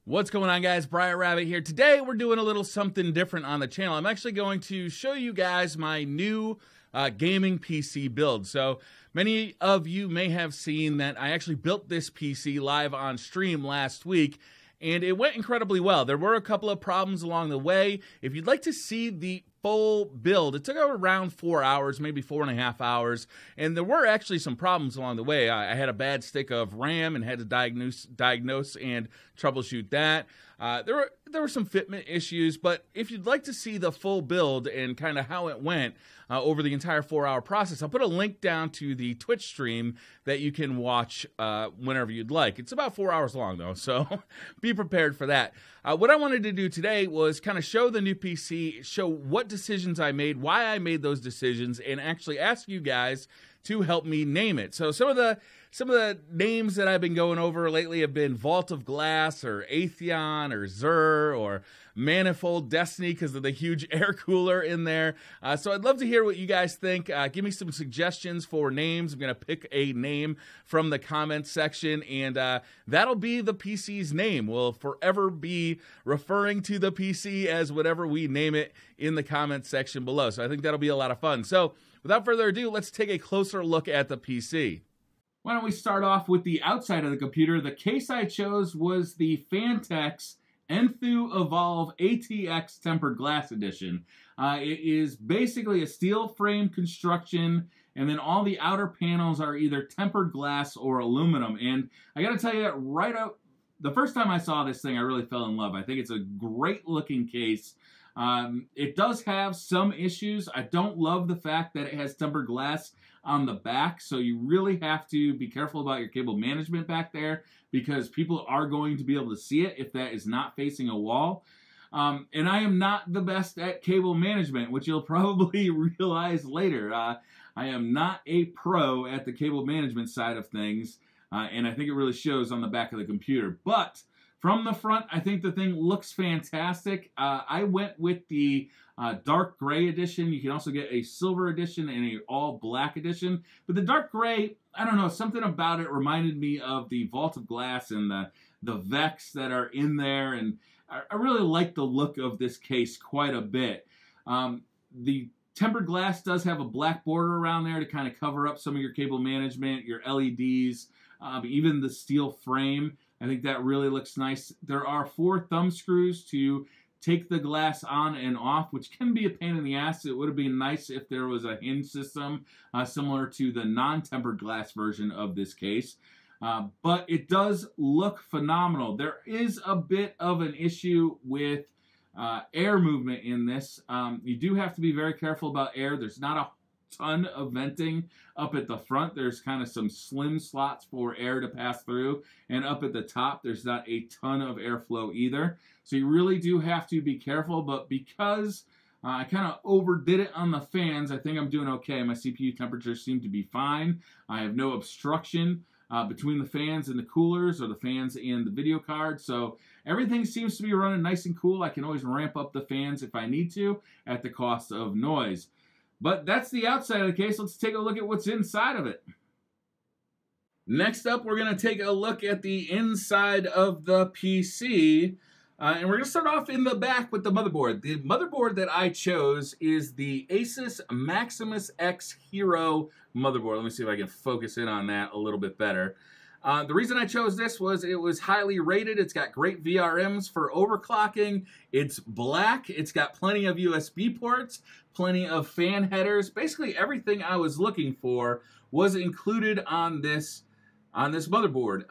What's going on, guys? Briar Rabbit here. Today we're doing a little something different on the channel. I'm actually going to show you guys my new gaming PC build. So many of you may have seen that I actually built this PC live on stream last week, and it went incredibly well. There were a couple of problems along the way. If you'd like to see the full build, it took around 4 hours, maybe 4.5 hours, and there were actually some problems along the way. I had a bad stick of RAM and had to diagnose and troubleshoot that. There were some fitment issues, but if you'd like to see the full build and kind of how it went over the entire 4-hour process, I'll put a link down to the Twitch stream that you can watch whenever you'd like. It's about 4 hours long, though, so be prepared for that. What I wanted to do today was kind of show the new PC, show what decisions I made, why I made those decisions, and actually ask you guys to help me name it. So some of the names that I've been going over lately have been Vault of Glass or Atheon or Zur or Manifold Destiny because of the huge air cooler in there. So I'd love to hear what you guys think. Give me some suggestions for names. I'm going to pick a name from the comments section, and that'll be the PC's name. We'll forever be referring to the PC as whatever we name it in the comments section below. So I think that'll be a lot of fun. So without further ado, let's take a closer look at the PC. Why don't we start off with the outside of the computer? The case I chose was the Phanteks Enthu Evolve ATX Tempered Glass Edition. It is basically a steel frame construction, and then all the outer panels are either tempered glass or aluminum. And I gotta tell you, right out, the first time I saw this thing, I really fell in love. I think it's a great looking case. It does have some issues. I don't love the fact that it has tempered glass on the back, so you really have to be careful about your cable management back there because people are going to be able to see it if that is not facing a wall. And I am not the best at cable management, which you'll probably realize later. I am not a pro at the cable management side of things, and I think it really shows on the back of the computer. But from the front, I think the thing looks fantastic. I went with the dark gray edition. You can also get a silver edition and a all black edition. But the dark gray, I don't know, something about it reminded me of the Vault of Glass and the Vex that are in there. And I really like the look of this case quite a bit. The tempered glass does have a black border around there to kind of cover up some of your cable management, your LEDs, even the steel frame. I think that really looks nice. There are 4 thumb screws to take the glass on and off, which can be a pain in the ass. It would have been nice if there was a hinge system similar to the non-tempered glass version of this case. But it does look phenomenal. There is a bit of an issue with air movement in this. You do have to be very careful about air. There's not a ton of venting up at the front. There's kind of some slim slots for air to pass through, and up at the top there's not a ton of airflow either, so you really do have to be careful. But because I kind of overdid it on the fans, I think I'm doing okay. My CPU temperatures seem to be fine. I have no obstruction between the fans and the coolers, or the fans and the video card, so everything seems to be running nice and cool. I can always ramp up the fans if I need to at the cost of noise. But that's the outside of the case. Let's take a look at what's inside of it. Next up, we're going to take a look at the inside of the PC. And we're going to start off in the back with the motherboard. The motherboard that I chose is the Asus Maximus X Hero motherboard. Let me see if I can focus in on that a little bit better. The reason I chose this was it was highly rated. It's got great VRMs for overclocking. It's black. It's got plenty of USB ports, plenty of fan headers. Basically everything I was looking for was included on this motherboard.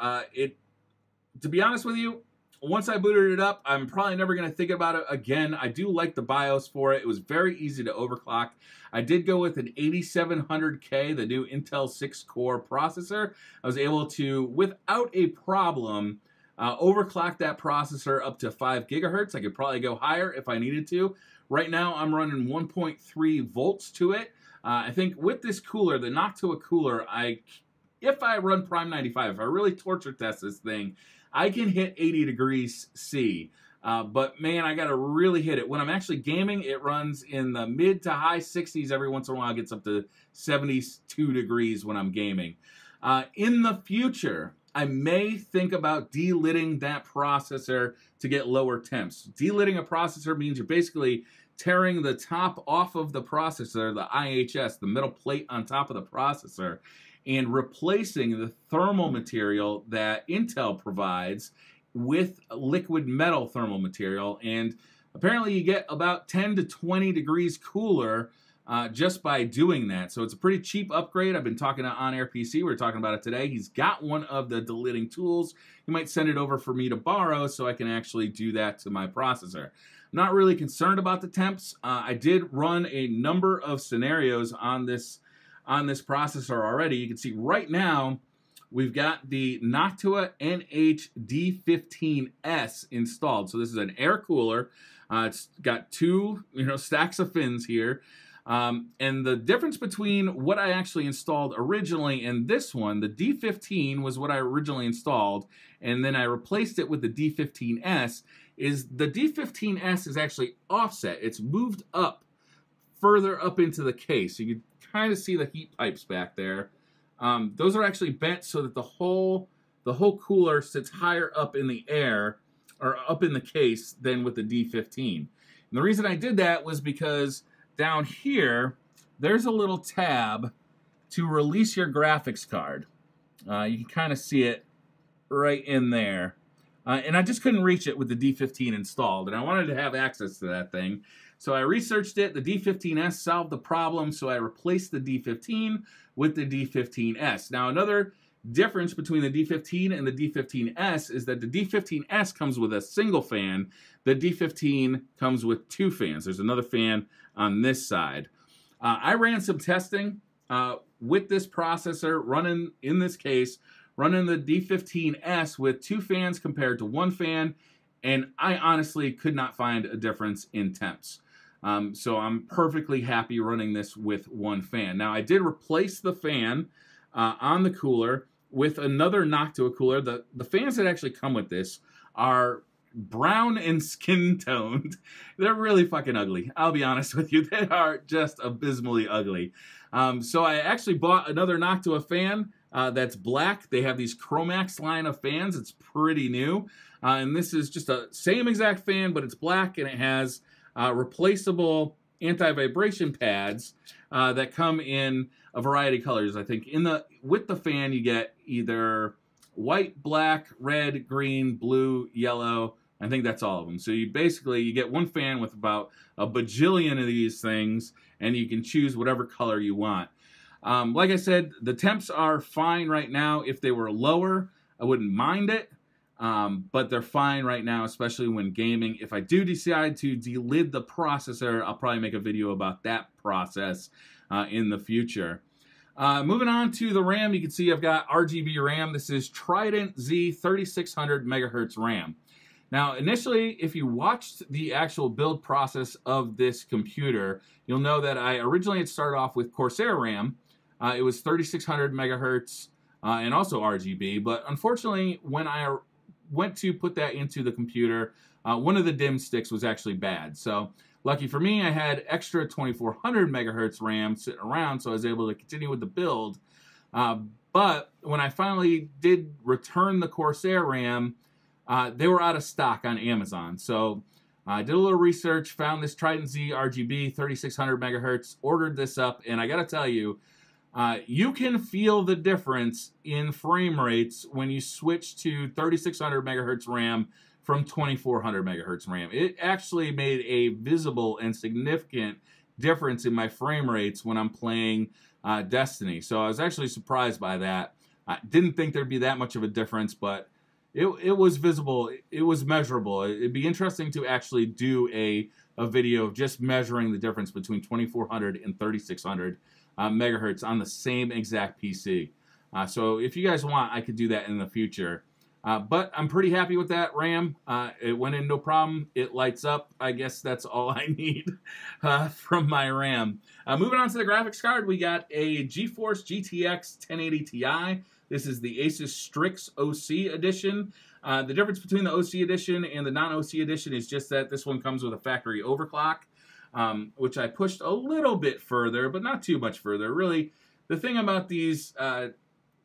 To be honest with you, once I booted it up, I'm probably never going to think about it again. I do like the BIOS for it. It was very easy to overclock. I did go with an 8700K, the new Intel 6-core processor. I was able to, without a problem, overclock that processor up to 5 gigahertz. I could probably go higher if I needed to. Right now, I'm running 1.3 volts to it. I think with this cooler, the Noctua cooler, if I run Prime 95, if I really torture test this thing, I can hit 80 degrees C. But man, I gotta really hit it. When I'm actually gaming, it runs in the mid to high 60s. Every once in a while, it gets up to 72 degrees when I'm gaming. In the future, I may think about delitting that processor to get lower temps. Delitting a processor means you're basically tearing the top off of the processor, the IHS, the metal plate on top of the processor, and replacing the thermal material that Intel provides with liquid metal thermal material. And apparently you get about 10 to 20 degrees cooler just by doing that. So it's a pretty cheap upgrade. I've been talking to On Air PC. We were talking about it today. He's got one of the delitting tools. He might send it over for me to borrow so I can actually do that to my processor. I'm not really concerned about the temps. I did run a number of scenarios on this processor already. You can see right now we've got the Noctua NH-D15S installed. So this is an air cooler. It's got two stacks of fins here. And the difference between what I actually installed originally and this one, the D15 was what I originally installed, and then I replaced it with the D15S, is the D15S is actually offset. It's moved up, further up into the case. So you can kind of see the heat pipes back there. Those are actually bent so that the whole cooler sits higher up in the air, or up in the case, than with the D15. And the reason I did that was because down here, there's a little tab to release your graphics card. You can kind of see it right in there. And I just couldn't reach it with the D15 installed, and I wanted to have access to that thing. So I researched it. The D15S solved the problem, so I replaced the D15 with the D15S. Now, another difference between the D15 and the D15S is that the D15S comes with a single fan. The D15 comes with two fans. There's another fan on this side. I ran some testing with this processor, running in this case, running the D15S with two fans compared to one fan, and I honestly could not find a difference in temps. So I'm perfectly happy running this with one fan. Now, I did replace the fan on the cooler with another Noctua cooler. The fans that actually come with this are brown and skin toned. They're really fucking ugly. I'll be honest with you. They are just abysmally ugly. So I actually bought another Noctua fan that's black. They have these Chromax line of fans. It's pretty new. And this is just a same exact fan, but it's black, and it has replaceable anti-vibration pads that come in a variety of colors. I think with the fan you get either white, black, red, green, blue, yellow. I think that's all of them. So you get one fan with about a bajillion of these things, and you can choose whatever color you want. Like I said, the temps are fine right now. If they were lower, I wouldn't mind it. But they're fine right now, especially when gaming. If I do decide to delid the processor, I'll probably make a video about that process in the future. Moving on to the RAM, you can see I've got RGB RAM. This is Trident Z 3600 megahertz RAM. Now, initially, if you watched the actual build process of this computer, you'll know that I originally had started off with Corsair RAM. It was 3600 megahertz and also RGB, but unfortunately, when I went to put that into the computer, one of the DIMM sticks was actually bad. So lucky for me, I had extra 2400 megahertz RAM sitting around, so I was able to continue with the build. But when I finally did return the Corsair RAM, they were out of stock on Amazon. So I did a little research, found this Trident Z RGB 3600 megahertz, ordered this up, and I gotta tell you, you can feel the difference in frame rates when you switch to 3600 megahertz RAM from 2400 megahertz RAM. It actually made a visible and significant difference in my frame rates when I'm playing Destiny. So I was actually surprised by that. I didn't think there'd be that much of a difference, but it was visible. It was measurable. It'd be interesting to actually do a video of just measuring the difference between 2400 and 3600 megahertz on the same exact PC. So if you guys want, I could do that in the future. But I'm pretty happy with that RAM. It went in no problem. It lights up. I guess that's all I need from my RAM. Moving on to the graphics card, we got a GeForce GTX 1080 Ti. This is the Asus Strix OC edition. The difference between the OC edition and the non-OC edition is just that this one comes with a factory overclock, which I pushed a little bit further, but not too much further. Really, the thing about these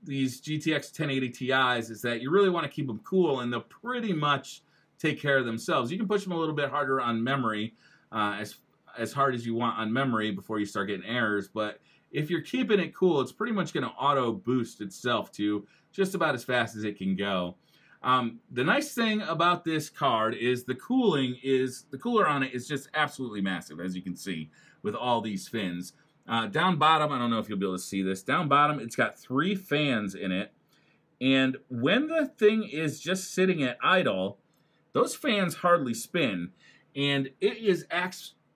these GTX 1080 Ti's is that you really want to keep them cool, and they'll pretty much take care of themselves. You can push them a little bit harder on memory, as hard as you want on memory before you start getting errors, but if you're keeping it cool, it's pretty much going to auto boost itself to just about as fast as it can go. The nice thing about this card is the cooler on it is just absolutely massive, as you can see, with all these fins. Down bottom, I don't know if you'll be able to see this, down bottom it's got 3 fans in it, and when the thing is just sitting at idle, those fans hardly spin, and it is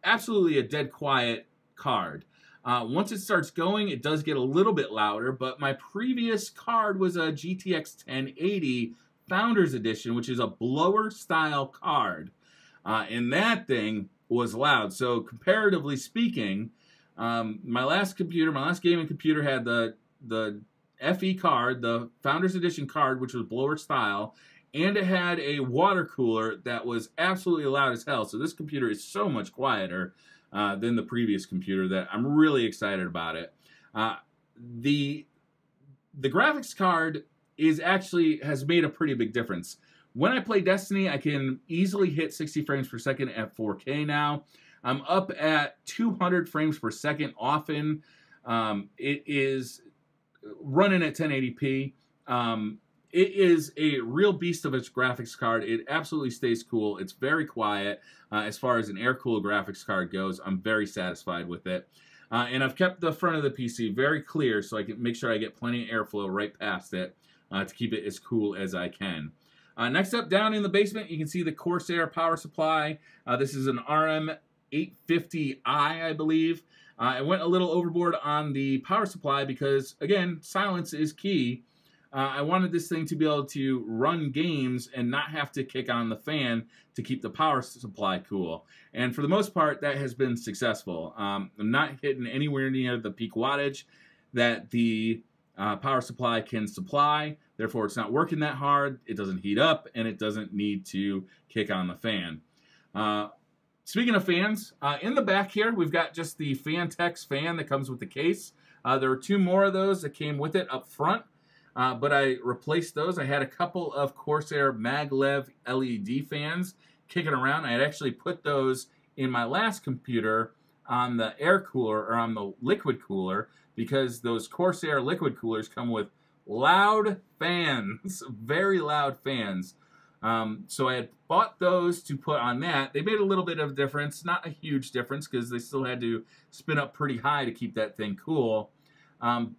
absolutely a dead quiet card. Once it starts going, it does get a little bit louder, but my previous card was a GTX 1080 Founders Edition, which is a blower style card, and that thing was loud. So comparatively speaking, my last gaming computer had the FE card, the Founders Edition card, which was blower style, and it had a water cooler that was absolutely loud as hell. So this computer is so much quieter than the previous computer that I'm really excited about it. The graphics card has made a pretty big difference. When I play Destiny, I can easily hit 60 frames per second at 4K now. I'm up at 200 frames per second often. It is running at 1080p. It is a real beast of a graphics card. It absolutely stays cool. It's very quiet. As far as an air-cooled graphics card goes, I'm very satisfied with it. And I've kept the front of the PC very clear so I can make sure I get plenty of airflow right past it to keep it as cool as I can. Next up, down in the basement, you can see the Corsair power supply. This is an RM850i, I believe. I went a little overboard on the power supply because, again, silence is key. I wanted this thing to be able to run games and not have to kick on the fan to keep the power supply cool. And for the most part, that has been successful. I'm not hitting anywhere near the peak wattage that the power supply can supply. Therefore, it's not working that hard. It doesn't heat up, and it doesn't need to kick on the fan. Speaking of fans, in the back here, we've got just the Fantex fan that comes with the case. There were 2 more of those that came with it up front. But I replaced those. I had a couple of Corsair maglev LED fans kicking around. I had actually put those in my last computer on the air cooler, or on the liquid cooler, because those Corsair liquid coolers come with loud fans, very loud fans. So I had bought those to put on that. They made a little bit of a difference, not a huge difference, because they still had to spin up pretty high to keep that thing cool.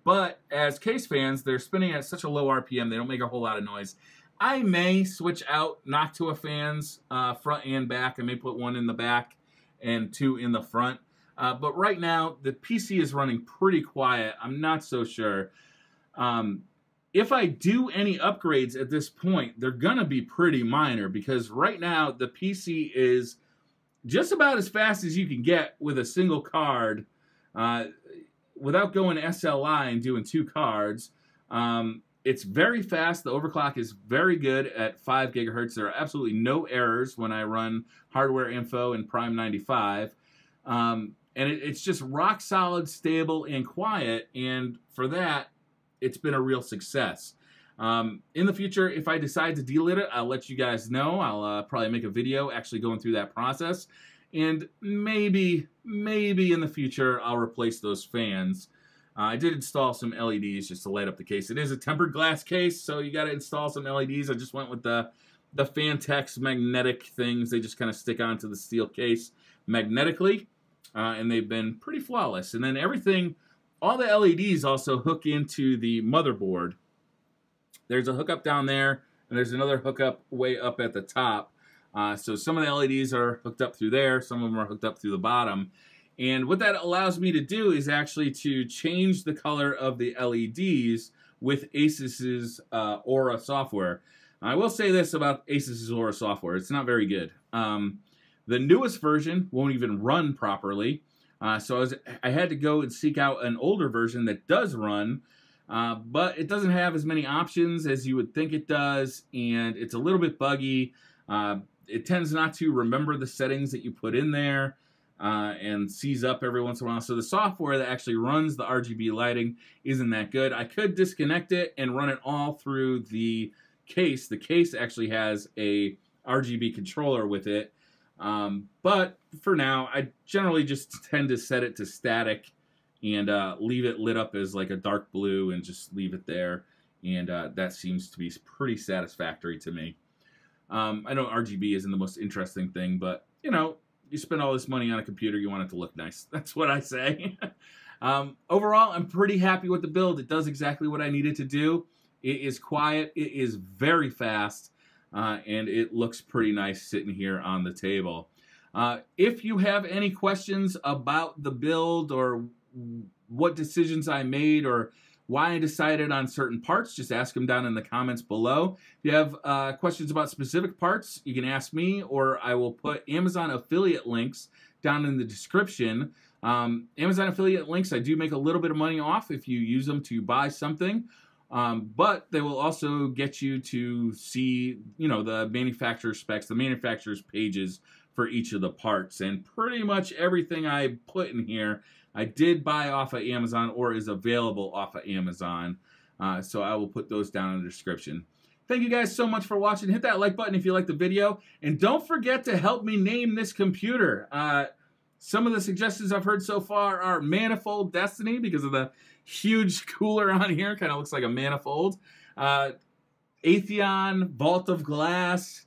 But as case fans, they're spinning at such a low RPM, they don't make a whole lot of noise. I may switch out Noctua fans, front and back. I may put 1 in the back and 2 in the front. But right now, the PC is running pretty quiet. I'm not so sure. If I do any upgrades at this point, they're going to be pretty minor, because right now the PC is just about as fast as you can get with a single card, without going SLI and doing 2 cards. It's very fast. The overclock is very good at 5 gigahertz. There are absolutely no errors when I run hardware info in Prime 95. And it's just rock solid, stable, and quiet. And for that, it's been a real success. In the future, if I decide to delete it, I'll let you guys know. I'll probably make a video actually going through that process. And maybe in the future, I'll replace those fans. I did install some LEDs just to light up the case. It is a tempered glass case, so you got to install some LEDs. I just went with the Fantex magnetic things. They just kind of stick onto the steel case magnetically, and they've been pretty flawless. And then everything, all the LEDs also hook into the motherboard. There's a hookup down there, and there's another hookup way up at the top. So some of the LEDs are hooked up through there, some of them are hooked up through the bottom. And what that allows me to do is actually to change the color of the LEDs with Asus's Aura software. I will say this about Asus's Aura software, it's not very good. The newest version won't even run properly, so I had to go and seek out an older version that does run, but it doesn't have as many options as you would think it does, and it's a little bit buggy. It tends not to remember the settings that you put in there. and seize up every once in a while. So the software that actually runs the RGB lighting isn't that good. I could disconnect it and run it all through the case. The case actually has a RGB controller with it. But for now, I generally just tend to set it to static and leave it lit up as like a dark blue and just leave it there. And that seems to be pretty satisfactory to me. I know RGB isn't the most interesting thing, but, you know, you spend all this money on a computer, you want it to look nice. That's what I say. Overall, I'm pretty happy with the build. It does exactly what I needed to do. It is quiet. It is very fast. And it looks pretty nice sitting here on the table. If you have any questions about the build or what decisions I made or why I decided on certain parts, just ask them down in the comments below. If you have questions about specific parts, you can ask me, or I will put Amazon affiliate links down in the description. Amazon affiliate links, I do make a little bit of money off if you use them to buy something. But they will also get you to see, you know, the manufacturer specs, the manufacturer's pages for each of the parts. And pretty much everything I put in here, I did buy off of Amazon or is available off of Amazon. So I will put those down in the description. Thank you guys so much for watching. Hit that like button if you like the video. And don't forget to help me name this computer. Some of the suggestions I've heard so far are Manifold Destiny because of the huge cooler on here. Kind of looks like a manifold. Atheon, Vault of Glass,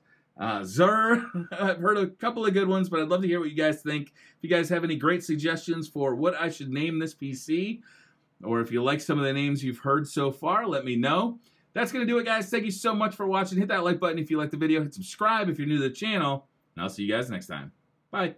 Zur. I've heard a couple of good ones, but I'd love to hear what you guys think. If you guys have any great suggestions for what I should name this PC, or if you like some of the names you've heard so far, let me know. That's going to do it, guys. Thank you so much for watching. Hit that like button if you like the video. Hit subscribe if you're new to the channel. And I'll see you guys next time. Bye.